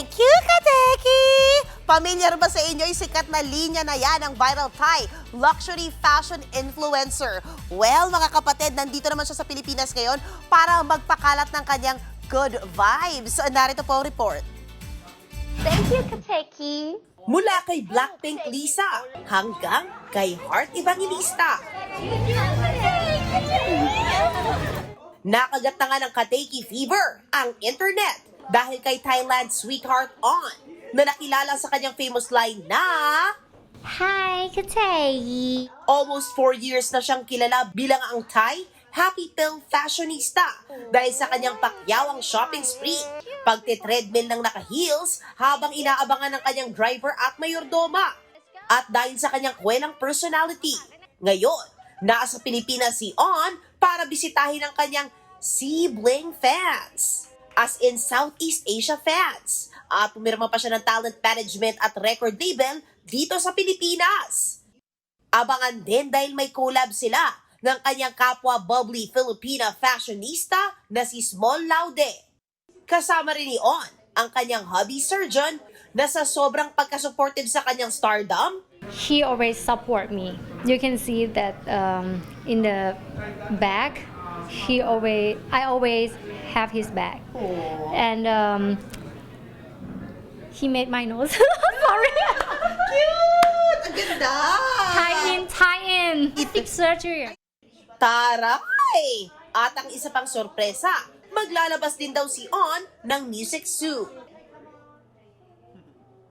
Thank you, Kateki! Pamilyar ba sa inyo yung sikat na linya na yan ng viral Thai luxury fashion influencer? Well, mga kapatid, nandito naman siya sa Pilipinas ngayon para magpakalat ng kanyang good vibes. Narito po ang report. Thank you, Kateki. Mula kay Blackpink Lisa hanggang kay Heart Evangelista. Nakagat na nga ng Kateki fever ang internet dahil kay Thailand sweetheart On na nakilala sa kanyang famous line na Hi, Kateki. almost 4 years na siyang kilala bilang ang Thai happy pill fashionista dahil sa kanyang pakyawang shopping spree, pagtitreadmill ng naka-heels habang inaabangan ng kanyang driver at mayordoma. At dahil sa kanyang kwelang personality, ngayon, nasa Pilipinas si On para bisitahin ang kanyang sibling fans, as in Southeast Asia fans. At pumirma pa siya ng talent management at record label dito sa Pilipinas. Abangan din dahil may collab sila ng kanyang kapwa bubbly Filipina fashionista na si Small Laude. Kasama rin ni On ang kanyang hobby surgeon na sa sobrang pagka-supportive sa kanyang stardom, He always support me. You can see that in the back. I always have his back, and he made my nose. Sorry. cute! Ang ganda! Tie in. Plastic surgery. Taray! At ang isa pang sorpresa, maglalabas din daw si On ng music suit.